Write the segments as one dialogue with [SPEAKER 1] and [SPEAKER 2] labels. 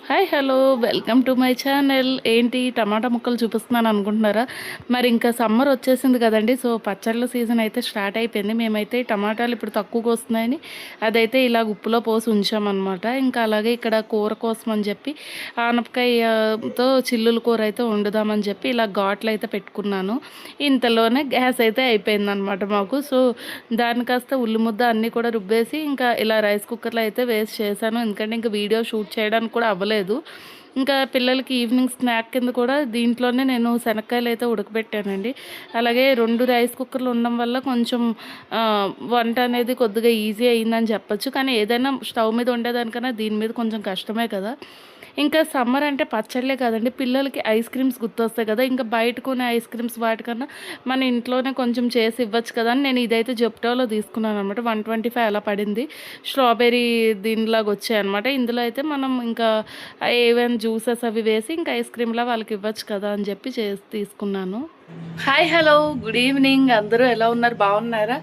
[SPEAKER 1] Hi hello welcome to my channel. ఏంటి టమాటా ముక్కలు చూపిస్తున్నాను అనుకుంటున్నారా? మరి ఇంకా సమ్మర్ వచ్చేసింది కదండి. సో పచ్చళ్ళ సీజన్ అయితే స్టార్ట్ అయిపోయింది. మేమైతే టమాటాలు ఇప్పుడు తక్కువగా వస్తున్నాయని అదైతే ఇలా ఉప్పులో పోసి ఉంచామన్నమాట. ఇంకా అలాగే ఇక్కడ కూర కోసం అని చెప్పి ఆనపకాయతో చిల్లుల కూర అయితే వండుదామని చెప్పి ఇలా ఘాట్లు అయితే పెట్టుకున్నాను. ఇంతలోనే గ్యాస్ అయితే అయిపోయిందనమాట మాకు. సో దాని కాస్త ఉల్లి ముద్ద అన్నీ కూడా రుబ్బేసి ఇంకా ఇలా రైస్ కుక్కర్లో అయితే వేసి చేశాను. ఎందుకంటే ఇంకా వీడియో షూట్ చేయడానికి కూడా అవ్వలేదు. ఇంకా పిల్లలకి ఈవినింగ్ స్నాక్ కింద కూడా దీంట్లోనే నేను శనక్కాయలు అయితే ఉడకబెట్టానండి. అలాగే 2 రైస్ కుక్కర్లు ఉండడం వల్ల కొంచెం వంట అనేది కొద్దిగా ఈజీ అయిందని చెప్పొచ్చు. కానీ ఏదైనా స్టవ్ మీద వండేదానికన్నా దీని మీద కొంచెం కష్టమే కదా. ఇంకా సమ్మర్ అంటే పచ్చళ్ళే కదండి, పిల్లలకి ఐస్ క్రీమ్స్ గుర్తొస్తాయి కదా. ఇంకా బయట కొనే ఐస్ క్రీమ్స్ వాటికన్నా మన ఇంట్లోనే కొంచెం చేసి ఇవ్వచ్చు కదా అని నేను ఇదైతే జెప్టోలో తీసుకున్నాను అనమాట. 125 అలా పడింది. స్ట్రాబెర్రీ దీనిలాగా వచ్చాయి అనమాట. ఇందులో అయితే మనం ఇంకా ఏవైనా జ్యూసెస్ అవి వేసి ఇంకా ఐస్ క్రీమ్లా వాళ్ళకి ఇవ్వచ్చు కదా అని చెప్పి తీసుకున్నాను. హాయ్ హలో గుడ్ ఈవినింగ్, అందరూ ఎలా ఉన్నారు, బాగున్నారా?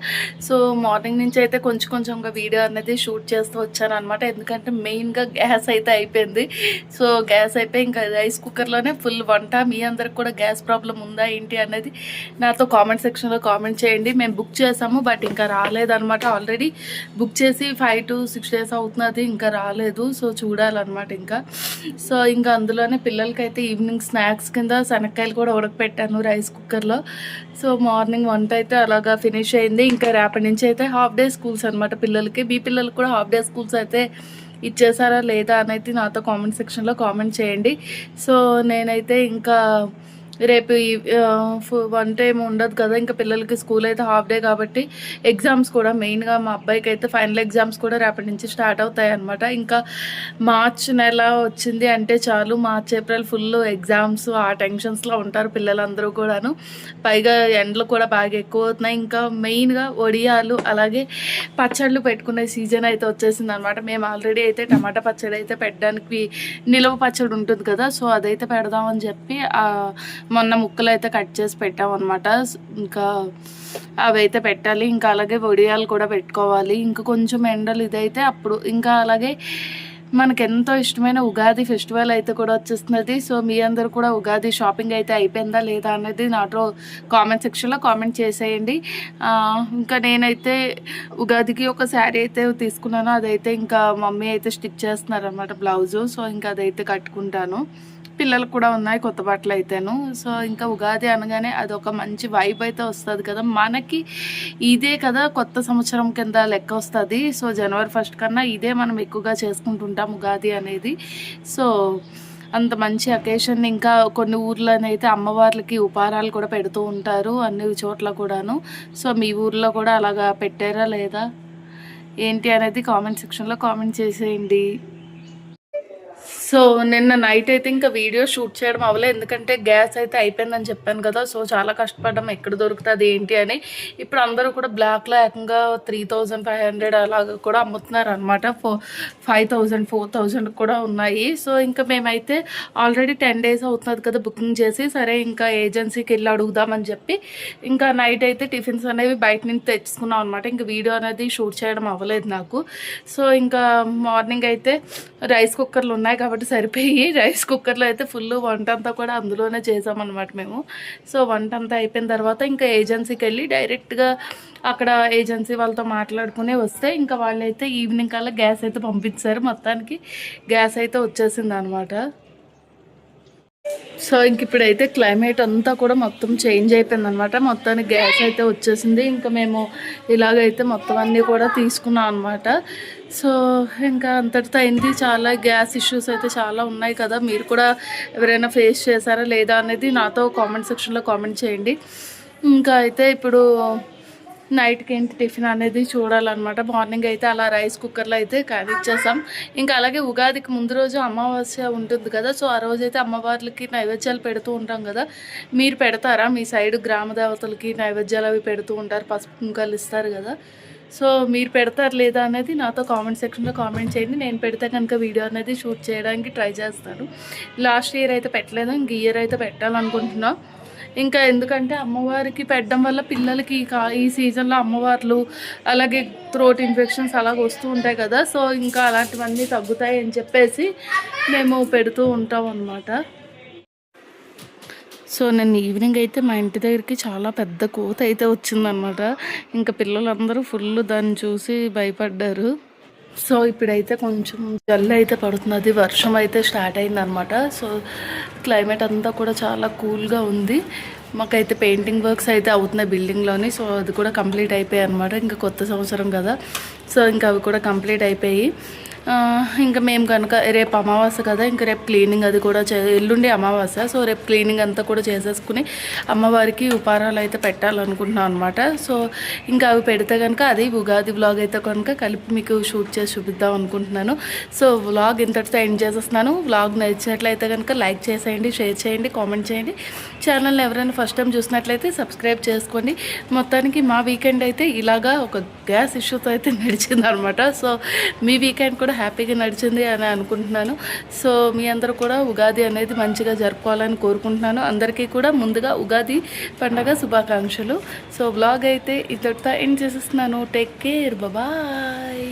[SPEAKER 1] సో మార్నింగ్ నుంచి అయితే కొంచెంగా వీడియో అనేది షూట్ చేస్తూ వచ్చాను అనమాట. ఎందుకంటే మెయిన్గా గ్యాస్ అయితే అయిపోయింది. సో గ్యాస్ అయిపోయి ఇంకా రైస్ కుక్కర్లోనే ఫుల్ వంట. మీ అందరికి కూడా గ్యాస్ ప్రాబ్లం ఉందా ఏంటి అనేది నాతో కామెంట్ సెక్షన్లో కామెంట్ చేయండి. మేము బుక్ చేసాము బట్ ఇంకా రాలేదనమాట. ఆల్రెడీ బుక్ చేసి 5 to 6 days అవుతున్నది, ఇంకా రాలేదు. సో చూడాలన్నమాట ఇంకా. సో ఇంకా అందులోనే పిల్లలకైతే ఈవినింగ్ స్నాక్స్ కింద శనక్కాయలు కూడా ఉడకపెట్టాను రైస్ కుక్కర్లో. సో మార్నింగ్ వంట అయితే అలాగా ఫినిష్ అయింది. ఇంకా రేపటి నుంచి అయితే హాఫ్ డే స్కూల్స్ అనమాట పిల్లలకి. మీ పిల్లలకి కూడా హాఫ్ డే స్కూల్స్ అయితే ఇచ్చేసారా లేదా అనేది నాతో కామెంట్ సెక్షన్లో కామెంట్ చేయండి. సో నేనైతే ఇంకా రేపు వంట ఏమి ఉండదు కదా. ఇంకా పిల్లలకి స్కూల్ అయితే హాఫ్ డే కాబట్టి ఎగ్జామ్స్ కూడా మెయిన్గా మా అబ్బాయికి అయితే ఫైనల్ ఎగ్జామ్స్ కూడా రేపటి నుంచి స్టార్ట్ అవుతాయి అనమాట. ఇంకా మార్చ్ నెల వచ్చింది అంటే చాలు, మార్చ్ ఏప్రిల్ ఫుల్ ఎగ్జామ్స్ ఆ టెన్షన్స్లో ఉంటారు పిల్లలందరూ కూడాను. పైగా ఎండలు కూడా బాగా ఎక్కువ అవుతున్నాయి. ఇంకా మెయిన్గా వడియాలు అలాగే పచ్చళ్ళు పెట్టుకునే సీజన్ అయితే వచ్చేసింది అనమాట. మేము ఆల్రెడీ అయితే టమాటా పచ్చడి అయితే పెట్టడానికి నిలవ పచ్చడి ఉంటుంది కదా, సో అదైతే పెడదామని చెప్పి మొన్న ముక్కలు అయితే కట్ చేసి పెట్టామన్నమాట. ఇంకా అవి అయితే పెట్టాలి. ఇంకా అలాగే వడియాలు కూడా పెట్టుకోవాలి. ఇంకా కొంచెం ఎండలు ఇదైతే అప్పుడు ఇంకా అలాగే మనకు ఎంతో ఇష్టమైన ఉగాది ఫెస్టివల్ అయితే కూడా వచ్చేస్తున్నది. సో మీ అందరూ కూడా ఉగాది షాపింగ్ అయితే అయిపోయిందా లేదా అనేది నాతో కామెంట్ సెక్షన్లో కామెంట్ చేసేయండి. ఇంకా నేనైతే ఉగాదికి ఒక శారీ అయితే తీసుకున్నాను. అదైతే ఇంకా మమ్మీ అయితే స్టిచ్ చేస్తున్నారనమాట బ్లౌజు. సో ఇంకా అదైతే కట్టుకుంటాను. పిల్లలకు కూడా ఉన్నాయి కొత్త బట్టలు అయితేను. సో ఇంకా ఉగాది అనగానే అదొక మంచి వైబ్ అయితే వస్తుంది కదా మనకి. ఇదే కదా కొత్త సంవత్సరం కింద లెక్క వస్తుంది. సో January 1st కన్నా ఇదే మనం ఎక్కువగా చేసుకుంటుంటాం ఉగాది అనేది. సో అంత మంచి అకేషన్. ఇంకా కొన్ని ఊర్లోనైతే అమ్మవార్లకి ఉపహారాలు కూడా పెడుతూ ఉంటారు అన్ని చోట్ల కూడాను. సో మీ ఊర్లో కూడా అలాగా పెట్టారా లేదా ఏంటి అనేది కామెంట్ సెక్షన్లో కామెంట్ చేసేయండి. సో నిన్న నైట్ అయితే ఇంకా వీడియో షూట్ చేయడం అవ్వలేదు, ఎందుకంటే గ్యాస్ అయితే అయిపోయిందని చెప్పాను కదా. సో చాలా కష్టపడ్డాం ఎక్కడ దొరుకుతుంది ఏంటి అని. ఇప్పుడు అందరూ కూడా బ్లాక్లో ఏకంగా 3500 అలాగా కూడా అమ్ముతున్నారు అనమాట. 5000 4000 కూడా ఉన్నాయి. సో ఇంకా మేమైతే ఆల్రెడీ 10 days అవుతుంది కదా బుకింగ్ చేసి, సరే ఇంకా ఏజెన్సీకి వెళ్ళి అడుగుదామని చెప్పి ఇంకా నైట్ అయితే టిఫిన్స్ అనేవి బయట నుంచి తెచ్చుకున్నాం అనమాట. ఇంకా వీడియో అనేది షూట్ చేయడం అవ్వలేదు నాకు. సో ఇంకా మార్నింగ్ అయితే రైస్ కుక్కర్లు ఉన్నాయి కాబట్టి సరిపోయి రైస్ కుక్కర్లో అయితే ఫుల్ వంట అంతా కూడా అందులోనే చేసామన్నమాట మేము. సో వంట అంతా అయిపోయిన తర్వాత ఇంకా ఏజెన్సీకి వెళ్ళి డైరెక్ట్గా అక్కడ ఏజెన్సీ వాళ్ళతో మాట్లాడుకునే వస్తే ఇంకా వాళ్ళైతే ఈవినింగ్ కల్లా గ్యాస్ అయితే పంపించారు. మొత్తానికి గ్యాస్ అయితే వచ్చేసింది అనమాట. సో ఇంక ఇప్పుడైతే క్లైమేట్ అంతా కూడా మొత్తం చేంజ్ అయిపోయింది అనమాట. మొత్తానికి గ్యాస్ అయితే వచ్చేసింది. ఇంకా మేము ఇలాగైతే మొత్తం అన్నీ కూడా తీసుకున్నాం అనమాట. సో ఇంకా అంతటితో అయింది. చాలా గ్యాస్ ఇష్యూస్ అయితే చాలా ఉన్నాయి కదా, మీరు కూడా ఎవరైనా ఫేస్ చేశారా లేదా అనేది నాతో కామెంట్ సెక్షన్లో కామెంట్ చేయండి. ఇంకా అయితే ఇప్పుడు నైట్కి ఏంటి టిఫిన్ అనేది చూడాలన్నమాట. మార్నింగ్ అయితే అలా రైస్ కుక్కర్లో అయితే కానిచ్చేసాం. ఇంకా అలాగే ఉగాదికి ముందు రోజు అమావాస్య ఉంటుంది కదా, సో ఆ రోజైతే అమ్మవార్లకి నైవేద్యాలు పెడుతూ ఉంటాం కదా. మీరు పెడతారా? మీ సైడ్ గ్రామ దేవతలకి నైవేద్యాలు అవి పెడుతూ ఉంటారు, పసుపు కుంకాలు ఇస్తారు కదా. సో మీరు పెడతారు లేదా అనేది నాతో కామెంట్ సెక్షన్లో కామెంట్ చేయండి. నేను పెడితే కనుక వీడియో అనేది షూట్ చేయడానికి ట్రై చేస్తాను. లాస్ట్ ఇయర్ అయితే పెట్టలేదు, ఇంక ఇయర్ అయితే పెట్టాలనుకుంటున్నాను. ఇంకా ఎందుకంటే అమ్మవారికి పెట్టడం వల్ల పిల్లలకి ఈ సీజన్లో అమ్మవార్లు అలాగే థ్రోట్ ఇన్ఫెక్షన్స్ అలాగ వస్తూ ఉంటాయి కదా, సో ఇంకా అలాంటివన్నీ తగ్గుతాయి అని చెప్పేసి మేము పెడుతూ ఉంటాం అన్నమాట. సో నేను ఈవినింగ్ అయితే మా ఇంటి దగ్గరికి చాలా పెద్ద కోత అయితే వచ్చిందనమాట. ఇంకా పిల్లలందరూ ఫుల్ దాన్ని చూసి భయపడ్డారు. సో ఇప్పుడైతే కొంచెం జల్లు అయితే పడుతున్నది, వర్షం అయితే స్టార్ట్ అయిందనమాట. సో క్లైమేట్ అంతా కూడా చాలా కూల్గా ఉంది. మాకైతే పెయింటింగ్ వర్క్స్ అయితే అవుతున్నాయి బిల్డింగ్లోని. సో అది కూడా కంప్లీట్ అయిపోయాయి అనమాట. ఇంకా కొత్త సంవత్సరం కదా, సో ఇంకా అవి కూడా కంప్లీట్ అయిపోయి ఇంకా మేము కనుక రేపు అమావాస్య కదా, ఇంకా రేపు క్లీనింగ్ అది కూడా ఎల్లుండి అమావాస్య. సో రేపు క్లీనింగ్ అంతా కూడా చేసేసుకుని అమ్మవారికి ఉపారాలు అయితే పెట్టాలనుకుంటున్నాం అనమాట. సో ఇంకా అవి పెడితే కనుక అది ఉగాది వ్లాగ్ అయితే కనుక కలిపి మీకు షూట్ చేసి చూపిద్దాం అనుకుంటున్నాను. సో వ్లాగ్ ఇంతటితో ఎండ్ చేసేస్తున్నాను. వ్లాగ్ నచ్చినట్లయితే కనుక లైక్ చేసేయండి, షేర్ చేయండి, కామెంట్ చేయండి. ఛానల్ని ఎవరైనా ఫస్ట్ టైం చూసినట్లయితే సబ్స్క్రైబ్ చేసుకోండి. మొత్తానికి మా వీకెండ్ అయితే ఇలాగా ఒక గ్యాస్ ఇష్యూతో అయితే నడిచింది అనమాట. సో మీ వీకెండ్ కూడా హ్యాపీగా నడిచింది అని అనుకుంటున్నాను. సో మీ అందరూ కూడా ఉగాది అనేది మంచిగా జరుపుకోవాలని కోరుకుంటున్నాను. అందరికీ కూడా ముందుగా ఉగాది పండగ శుభాకాంక్షలు. సో వ్లాగ్ అయితే ఇతడితో ఎండ్ చేసేస్తున్నాను. Take care, bye.